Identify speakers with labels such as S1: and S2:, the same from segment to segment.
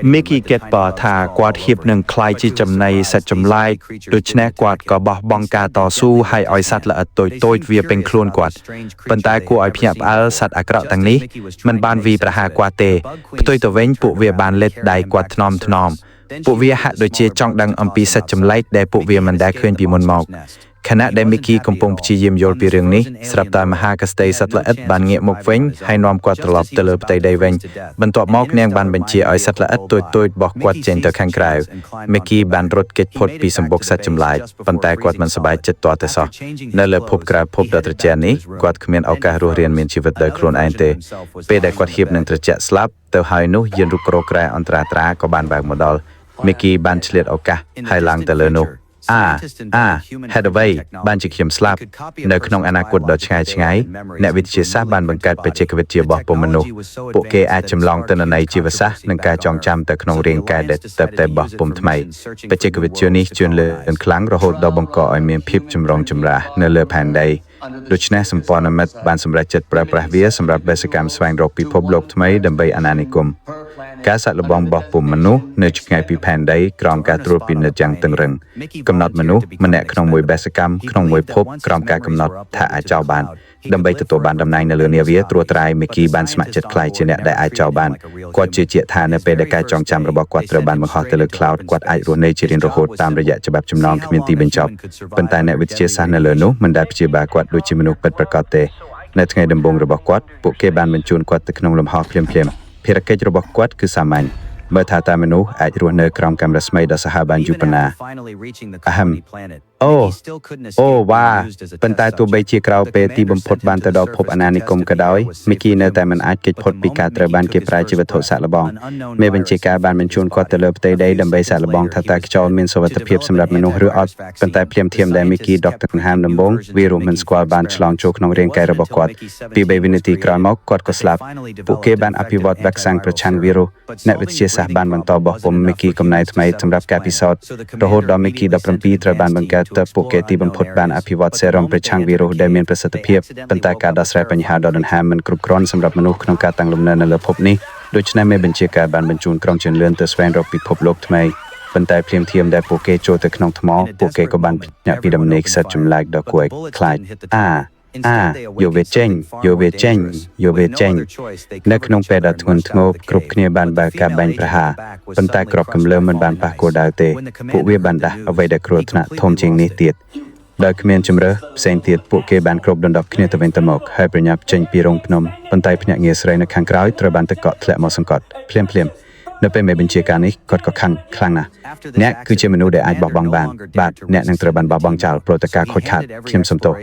S1: Mickey get bar tha quad hip nung klai chi chầm này sạch chầm lai đôi chne quad có bỏ bong ca tỏ su hay oi sat là tôi vía bên khuôn quad bên tai của oi phiệp al sat akra tang ní mình ban vi praha quad tê tôi tổ vén bộ vía ban lết đài quad thnom bộ vía hạ đôi chia trong đăng âm pi sạch chầm lai để bộ vía mình đã khuyên pi môn mọcขณะได้มิกกี้กำปงพิจิมโยลปีเรื่องนี้สำหรับตามหากสเตย์สัตว์ละเอ็ดบานเงียบมกเว้นให้นอมกวาดตลบเตลบไปได้เว้นบรรทบมอกเนียงบานบัญชีอ้อยสัตว์ละเอ็ดตัวบอกกวาดเจนตัวข้างกลางมิกกี้บานรถเก็ตพดปีสมบกสัตว์จำลายปันแต่กวาดมันสบายจิตตัวแต่ซอนั่นเลยพบกราบพบดัตรเจนนี้กวาดขมิ้นเอาการรู้เรียนมีชีวิตโดยครูนไอเตเปได้กวาดเหียบหนึ่งตรเจสลับเตอหายนู้ยืนรุกโรกรายอันตราตราก็บานแบกโมดอลมิกกี้บานเฉลียดเอากะให้ลังเตลนู้head away បានជាខ្ញុំស្លាប់នៅក្នុងអនាគតដ៏ឆ្ងាយអ្នកវិទ្យាសាស្ត្របានបង្កើតបច្ចេកវិទ្យារបស់ពុំមនុស្សពួកគេអាចចម្លងទិន្នន័យជីវសាស្ត្រនិងការចងចាំទៅក្នុងរាងកាយដែលទៅតែរបស់ពុំថ្មីបច្ចេកវិទ្យានេះជួនលើកខ្លាំងរហូតដល់បង្កឲ្យមានភាពចម្រូងចម្រាសនៅលើផែនដីដូច្នេះសម្ព័ន្ធមិត្តបានសម្រេចចិត្តប្រើប្រាស់វាសម្រាប់បេសកកម្មស្វែងរកពិភពលោកថ្មីដើម្បីអាណានិគមការសាក់លបងរបស់ពុំមនុស្សនៅឆ្ងាយពីផែនដីក្រោមការត្រួតពិនិត្យយ៉ាងតឹងរឹងកំណត់មនុស្សម្នាក់ក្នុងមួយបេសកម្មក្នុងមួយភពក្រោមការកំណត់ថាអាចចោលបានដើម្បីទទួលបានតំណែងនៅលើនាវាត្រួតត្រាយមីគីបានស្ម័គ្រចិត្តខ្លាយជាអ្នកដែលអាចចោលបានគាត់ជឿជាក់ថានៅពេលដែលការចងចាំរបស់គាត់ត្រូវបានបង្ហោះទៅលើ cloud គាត់អាចរស់នៅជារៀងរហូតតាមរយៈច្បាប់ចំណងគ្មានទីបញ្ចប់ប៉ុន្តែអ្នកវិទ្យាសាស្ត្រនៅលើនោះមិនដែលព្យាបាលគាត់ដូចជាមនុស្សពិតប្រាកដទេនៅថ្ងៃដំបូងរបស់គាត់ពួកគេបានបញ្ជូនគាត់ទៅក្នុងលំហភ្លាមភារកិច្ចរបស់គាត់គឺសាមញ្ញមើលថាតើមនុស្សអាចរស់នៅក្រោមកាំរស្មីដ៏សាហាវបានយូរប៉ុណ្ណាអូវ៉ាប៉ុន្តែទោះបីជាក្រៅពេលទីបំផុតបានទៅដល់ភពអាណានិគមក៏ដោយមីគីនៅតែមិនអាចគេចផុតពីការត្រូវបានគេប្រើជាវត្ថុសាក់លបងមេបញ្ជាការបានបញ្ជូនគាត់ទៅលើផ្ទៃដីដើម្បីសាក់លបងថាតើខ្យល់មានសុវត្ថិភាពសម្រាប់មនុស្សឬអត់ប៉ុន្តែភ្លាមដែលមីគីដកទឹកដង្ហើមដំបូងវីរុសមិនស្គាល់បានឆ្លងចូលក្នុងរាងកាយរបស់គាត់ពី3វិនាទីក្រោយមកគាត់ក៏ស្លាប់ពួកគេបានអភិវឌ្ឍវ៉ាក់សាំងប្រឆាំងវីរុសអ្នកវិទ្យាសាស្ត្របានបន្តបោះពុំមីគីកំណែថ្មីសម្រាប់ការពិសោធន៍រហូតដល់មីគី17ត្រូវបានបង្កើតទៅពួកគេទីបំផុតបានអភិវឌ្ឍសេរ៉ុមប្រឆាំងវីរុសដែលមានប្រសិទ្ធភាពប៉ុន្តែការដោះស្រាយបញ្ហាដកដង្ហើមមិនគ្រប់គ្រាន់សម្រាប់មនុស្សក្នុងការតាំងលំនៅនៅលើភពនេះដូច្នេះមេបញ្ជាការបានបញ្ជូនក្រុមជឿនលឿនទៅស្វែងរកពិភពលោកថ្មីប៉ុន្តែភ្លាមដែលពួកគេចូលទៅក្នុងថ្មពួកគេក៏បានភ្ញាក់ពីដំណេកខ្សត់ចម្លែកដ៏គួរឲ្យខ្លាចយកវាចេញនៅក្នុងពេលដែលធ្ងន់ធ្ងរគ្រប់គ្នាបានបើកការបាញ់ប្រហារប៉ុន្តែក្របកំលើមិនបានប៉ះគោលដៅទេពួកវាបានដាស់អ្វីដែលគ្រោះថ្នាក់ធំជាងនេះទៀតដោយគ្មានជំរើសផ្សេងទៀតពួកគេបានគ្រប់ដណ្ដប់គ្នាទៅវិញទៅមកហើយប្រញាប់ចេញពីរោងភ្នំប៉ុន្តែភ្នាក់ងារស្រីនៅខាងក្រោយត្រូវបានទឹកកកធ្លាក់មកសង្កត់ភ្លាមនៅពេលមេបញ្ជាការនេះគាត់ក៏ខ្លាំងណាស់អ្នកគឺជាមនុស្សដែលអាចបោះបង់បានបាទអ្នកនឹងត្រូវបានបោះបង់ចោលព្រោះតែការខូចខាតខ្ញុំសំទោស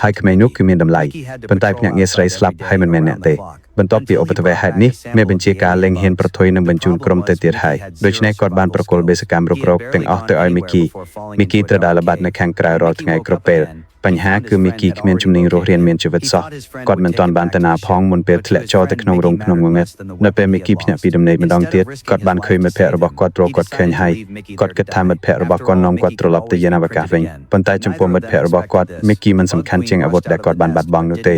S1: ហើយក្មេងនោះគឺមានតម្លៃប៉ុន្តែភ្នាក់ងារស្រីស្លាប់ហើយមិនមែនអ្នកទេបន្ទាប់ពីឧបទ្ទវហេតុនេះមេបញ្ជាការលែងហ៊ានប្រថុយនឹងបញ្ជូនក្រុមទៅទៀតហើយដូច្នេះគាត់បានប្រគល់បេសកម្មរុករកទាំងអស់ទៅឲ្យមីគីត្រូវដើរល្បាតនៅខាងក្រៅរាល់ថ្ងៃគ្រប់ពេលបញ្ហាគឺមីគីគ្មានជំនាញរស់រានមានជីវិតសោះគាត់មិនទាន់បានទៅណាផងមុនពេលធ្លាក់ចោលទៅក្នុងរោងភ្នំងងឹតនៅពេលមីគីភ្ញាក់ពីដំណេកម្ដងទៀតគាត់បានឃើញមិត្តភ័ក្តិរបស់គាត់រកគាត់ឃើញហើយគាត់គិតថាមិត្តភ័ក្តិរបស់គាត់នាំគាត់ត្រឡប់ទៅយានអវកាសវិញប៉ុន្តែចំពោះមិត្តភ័ក្តិរបស់គាត់មីគីមិនសំខាន់ជាងអាវុធដែលគាត់បានបាត់បង់នោះទេ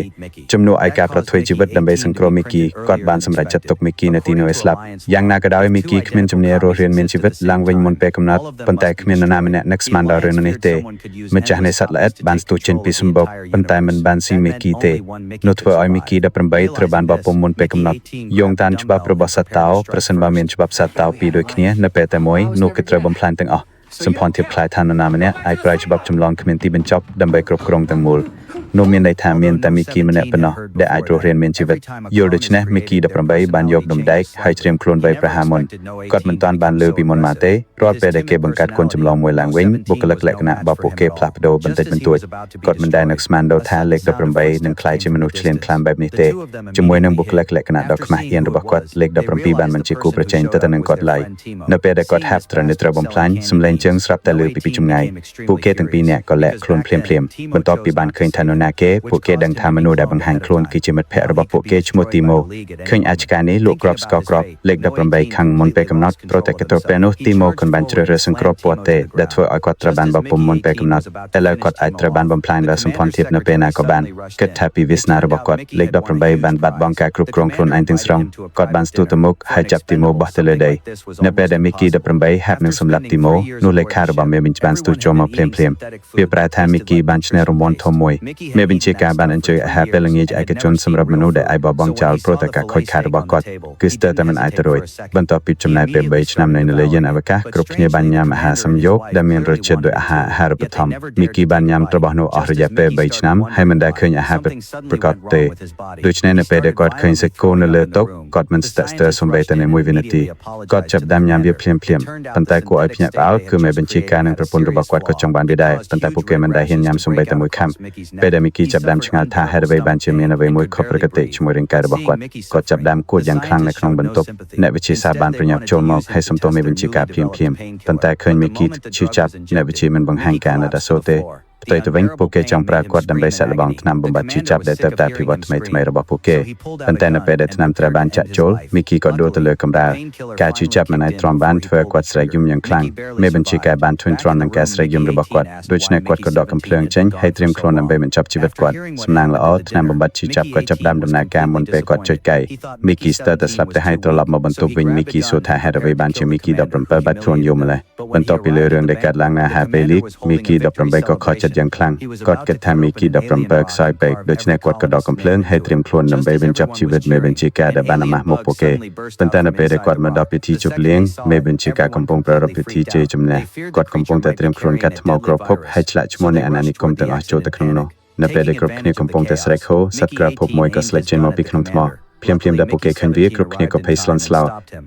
S1: ជំនួសឲ្យការប្រថុយជីវិតដើម្បីសង្គ្រោះមីគីគាត់បានសម្រេចចិត្តទុកមីគីនៅទីនោះឲ្យស្លាប់យ៉ាងណាក៏ដោយមីគីគ្មានជំនាញរស់រានមានជីវិតឡើងវិញមុនពេលកំណត់ប៉ុន្តែគ្មាននរណាម្នាក់នឹកស្មានដល់រឿងនេះទេម្ចាស់នៃសត្វល្អិតបានស្ទុះចេញពីសម្បុកប៉ុន្តែមិនបានស៊ីមីគីទេនោះធ្វើឲ្យមីគី18ត្រូវបានបោះពុំមុនពេលកំណត់យោងតាមច្បាប់របស់សត្វតោប្រសិនបើមានច្បាប់សត្វតោពីរដូចគ្នានៅពេលតែមួយនោះគឺត្រូវបំផ្លាញទាំងអស់សម្ព័ន្ធធៀបខ្លាយថានរណាម្នាក់អាចប្រើច្បាប់ចម្លងគ្មានទីបញ្ចប់ដើម្បីគ្រប់គ្រងទាំងមូលនោះមានន័យថាមានតែមីគីម្នាក់ប៉ុណ្ណោះដែលអាចរស់រានមានជីវិតយល់ដូច្នេះមីគី18បានយកដុំដែកហើយច្រៀមខ្លួនវៃប្រហាមុនគាត់មិនទាន់បានលើពីមុនមកទេរាល់ពេលដែលគេបង្កើតគុណចម្លងមួយឡើងវិញបុគ្គលិកលក្ខណៈរបស់ពួកគេផ្លាស់ប្ដូរបន្តិចបន្តួចគាត់មិនដែលនឹកស្មានដល់ថាលេខ18នឹងក្លាយជាមនុស្សឆ្លៀនខ្លាំងបែបនេះទេជាមួយនឹងបុគ្គលិកលក្ខណៈដ៏ខ្មាស់អៀនរបស់គាត់លេខ17បានមិនជាគូប្រជែងទៅនឹងគាត់ឡើយនៅពេលដែលគាត់ហាប់ត្រូវបំផ្លាញសម្លេងជើងស្រាប់តែលើពីចម្ងាយពួកគេទាំងពីរនាក់ក៏លាក់ខ្លួនភ្លាមបន្ទាប់ពីបានឃើញថានរ ណាគេពួកគេដឹងថាមនុស្សដែលបង្ហាញខ្លួនគឺជាមិត្តភ័ក្តិរបស់ពួកគេឈ្មោះទីម៉ូឃើញអាចការនេះលោកក្របស្កក្របលេខ18ខាងមុនពេលកំណត់ប្រតិកតពេលនោះទីម៉ូមិនបានជ្រើសរើសសង្គ្រោះពណ៌ទេដែលធ្វើឲ្យគាត់ត្រូវបានបពុំមុនពេលកំណត់តែលើគាត់អាចត្រូវបានបំផ្លាញលើសម្ព័ន្ធភាពនៅពេលណាក៏បានគិតថាពីវាសនារបស់គាត់លេខ18បានបាត់បង់ការគ្រប់គ្រងខ្លួនឯងទាំងស្រុងគាត់បានស្ទុះទៅមុខហើយចាប់ទីម៉ូបោះទៅលើដីនៅពេលដែលមីគី18ហាប់នឹងសម្លាប់ទីម៉ូនោះលេខារបស់មេបញ្ជាបានស្ទុះចូលមកភ្លាមវាប្រែថាមីគីបានឈ្នះរង្វាន់ធំមួយមេបញ្ជាការបានអញ្ជើញអាហារពេលល្ងាចឯកជនសម្រាប់មនុស្សដែលអាចបោះបង់ចោលព្រោះតែការខូចខាតរបស់គាត់គឺស្ទើរតែមិនអាចទៅរួចបន្ទាប់ពីចំណាយពេល3ឆ្នាំនៅលើយានអវកាសគ្រប់គ្នាបានញ៉ាំអាហារសំយោគដែលមានរសជាតិដូចអាហារូបត្ថម្ភមីគីបានញ៉ាំរបស់នោះអស់រយៈពេល3ឆ្នាំហើយមិនដែលឃើញអាហារប្រកបទេដូច្នេះនៅពេលដែលគាត់ឃើញសាច់គោនៅលើតុគាត់មិនស្ទាក់ស្ទើរសូម្បីតែ1វិនាទីគាត់ចាប់ដាំញ៉ាំវាភ្លាមប៉ុន្តែគួរឲ្យភ្ញាក់ផ្អើលគឺមេបញ្ជាការនិងប្រពន្ធរបស់គាត់ក៏ចង់បានវាដែរប៉ុន្តែពួកគេមិនដែលហ៊ានញ៉ាំសូម្បីតែមួយខាំពេលដែលមីគីចាប់ដាំឆ្ងល់ថាហេតុអ្វីបានជាមានអ្វីមួយខុសប្រកតិជាមួយរាងកាយរបស់គាត់គាត់ចាប់ដាំគួតយ៉ាងខ្លាំងនៅក្នុងបន្ទប់អ្នកវិទ្យាសាស្ត្របានប្រញាប់ចូលមកហើយសំទោសមេបញ្ជាការភ្លាមប៉ុន្តែឃើញមីគីឈឺចាប់អ្នកវិទ្យាមិនបង្ហាញការណិតអាសូរទេផ្ទុយទៅវិញពួកគេចង់ប្រើគាត់ដើម្បីសាក់លបងថ្នាំបំបត្តិឈឺចាប់ដែលទៅតែពិវត្តថ្មីរបស់ពួកគេប៉ុន្តែនៅពេលដែលថ្នាំត្រូវបានចាក់ចូលមីគីក៏ដួលទៅលើកម្រាលការឈឺចាប់មិនអាចទ្រាំបានធ្វើឲ្យគាត់ស្រែកយំយ៉ាងខ្លាំងមេបញ្ជាការបានធុញទ្រាន់នឹងការស្រែកយំរបស់គាត់ដូច្នេះគាត់ក៏ដកកំភ្លើងចេញហើយត្រៀមខ្លួនដើម្បីបញ្ចប់ជីវិតគាត់សំណាងល្អថ្នាំបំបត្តិឈឺចាប់ក៏ចាប់ផ្ដើមដំណើរការមុនពេលគាត់ចុចកែមីគីស្ទើរតែស្លាប់ទៅហើយត្រឡប់មកបន្ទប់វិញមីគីសួរថាហេតុអ្វីបានជាមីគី17បាត់ខ្លួនយំម្ល៉េះបន្ទាប់ពីលើរឿងដែលកើតឡើងនៅហាពេលលីកមីគី18ក៏ខកចិត្តយ៉ាងខ្លាំងគាត់គិតថាមីគី17ខ្សោយពេកដូច្នេះគាត់ក៏ដកកំភ្លើងហើយត្រៀមខ្លួនដើម្បីបញ្ចប់ជីវិតមេបញ្ជាការដែលបានអាម៉ាស់មកពួកគេប៉ុន្តែនៅពេលដែលគាត់មកដល់ពិធីជប់លៀងមេបញ្ជាការកំពុងប្រារព្ធពិធីជ័យជំនះគាត់កំពុងតែត្រៀមខ្លួនកាត់ថ្មក្របភពហើយឆ្លាក់ឈ្មោះនៃអាណានិគមទាំងអស់ចូលទៅក្នុងនោះនៅពេលដែលគ្រប់គ្នាកំពុងតែស្រែកហូសត្វក្របភពមួយក៏ស្លេចចេញមកពីក្នុងថ្មភ្លាមដែលពួកគេឃើញវាគ្រប់គ្នាក៏ភ័យស្លន់ស្លោ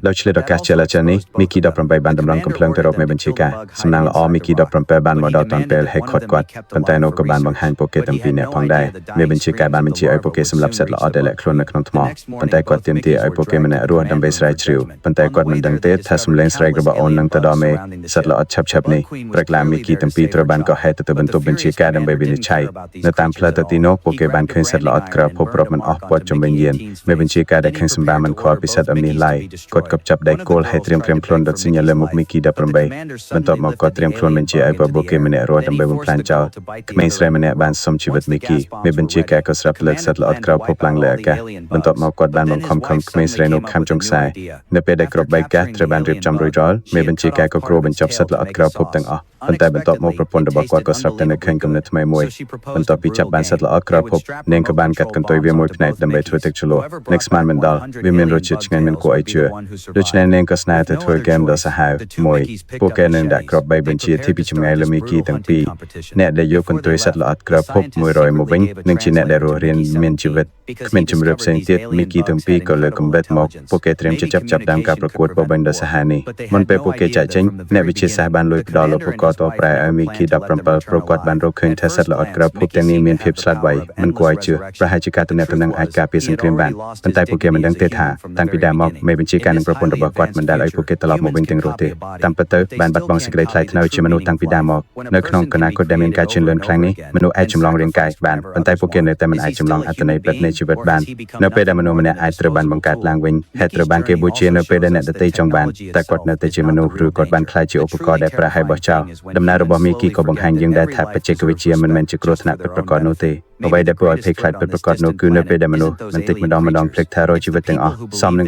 S1: ដោយឆ្លៀតឱកាសចលនានេះមីគី18បានតម្រង់កំភ្លើងទៅរកមេបញ្ជាការសំណាងល្អមីគី17បានមកដល់តាន់ពេលហើយគាត់ប៉ុន្តែនោះក៏បានបង្ហាញពួកគេទាំងពីរនាក់ផងដែរមេបញ្ជាការបានបញ្ជាឲ្យពួកគេសម្លាប់សត្វល្អដែលលាក់ខ្លួននៅក្នុងថ្មប៉ុន្តែគាត់ទាមទារឲ្យពួកគេម្នាក់រស់ដើម្បីស្រាវជ្រាវប៉ុន្តែគាត់មិនដឹងទេថាសំឡេងស្រែករបស់អូននឹងទៅដល់មេសត្វល្អឆាប់នេះព្រឹកឡើងមីគីទាំងពីរត្រូវបានកោះហេតុទៅបន្ទប់បញ្ជាការដើម្បីវិនិច្ឆ័យនៅតាមផ្លូវទៅទីនោះពួកគេបានឃើញសត្វល្អក្រៅភពរាប់មិនអស់ព័ទ្ធជំនាញយានមេបញ្ជាការដែលឃើញសម្បាមិនខកពីសត្វអមនេះឡើយគាត់ក៏ចាប់ដៃគោលហើយត្រៀមខ្លួនដុតសញ្ញាលើមុខមីគី18បន្ទាប់មកគាត់ត្រៀមខ្លួនបញ្ជាឲ្យពួកគេម្នាក់រស់ដើម្បីបំផ្លាញចោលក្មេងស្រីម្នាក់បានសុំជីវិតមីគីមេបញ្ជាការក៏ស្រាប់លើកសត្វល្អក្រៅភពឡើងលើអាកាសបន្ទាប់មកគាត់បានបង្ខំក្មេងស្រីនោះខំចុងខ្សែនៅពេលដែលគ្រប់3កាសត្រូវបានរៀបចំរួចរាល់មេបញ្ជាការក៏គ្រូបញ្ចប់សត្វល្អក្រៅភពទាំងអស់ប៉ុន្តែបន្ទាប់មកប្រពន្ធរបស់គាត់ក៏ស្រាប់តែនៅឃើញគំនិតថ្មីមួយបន្ទាប់ពីចាប់បានសត្វល្អក្រៅភពនាងក៏បានកាត់កន្ទុយវាមួយផ្នែកដើម្បីធ្វើទឹកជ្រលក់អ្នកស្មានមិនដល់វាមានរសជាតិឆ្ងាញ់មិនគួរឲ្យជឿដូច្នេះនាងក៏ស្នើទៅធ្វើហ្គេមដ៏សាហាវមួយពួកគេនឹងដាក់គ្រាប់3បញ្ជាទីពីចម្ងាយលើមីគីទាំងពីរអ្នកដែលយកកន្ទុយសត្វល្អក្រៅភព100មកវិញនឹងជាអ្នកដែលរស់រានមានជីវិតគ្មានជំរឿផ្សេងទៀតមីគីទាំងពីរក៏លើកកំបិតមកពួកគេត្រៀមចាប់ដើមការប្រកួតបបិញដ៏សាហាវនេះមុនពេលពួកគេចាក់ចេញអ្នកវិទ្យាសាស្ត្របានលួចផ្ដល់ឧបករណ៍តប្រែឲ្យមីគី17ប្រកួតបានរកឃើញថាសត្វល្អក្រៅភពទាំងនេះមានភាពឆ្លាតវៃមិនគួរឲ្យជឿប្រហែលជាការទំនាក់ទំនងអាចការពារសង្គ្រាមបានប៉ុន្តែពួកគេមិនដឹងទេថាតាំងពីដើមមកមេបញ្ជាការនិងប្រពន្ធរបស់គាត់មិនដែលឲ្យពួកគេត្រឡប់មកវិញទាំងរស់ទេតាមពិតទៅបានបាត់បង់សេចក្តីថ្លៃថ្នូរជាមនុស្សតាំងពីដើមមកនៅក្នុងអនាគតដែលមានការជឿនលឿនខ្លាំងនេះមនុស្សអាចចម្លងរាងកាយបានប៉ុន្តែពួកគេនៅតែមិនអាចចម្លងអត្ថន័យពិតនៃជីវិតបាននៅពេលដែលមនុស្សម្នាក់អាចត្រូវបានបង្កើតឡើងវិញហេតុត្រូវបានគេបូជានៅពេលដែលអ្នកដទៃចង់បានតែគាត់នៅតែជាមនុស្សឬគាត់បានខ្លាចជាឧបករណ៍ដែលប្រាស់ឲ្យបោះចោលដំណើររបស់មីគីក៏បង្ហាញយើងដែរថាបច្ចេកវិទ្យាមិនមែនជាគ្រោះថ្នាក់ពិតប្រាកដនោះទេអ្វីដែលធ្វើឲ្យភ័យខ្លាចពិតប្រាកដនោះគឺនៅពេលដែលមនុស្សបន្តិចម្ដងភ្លេចថារាល់ជីវិតទាំងអស់សមនឹង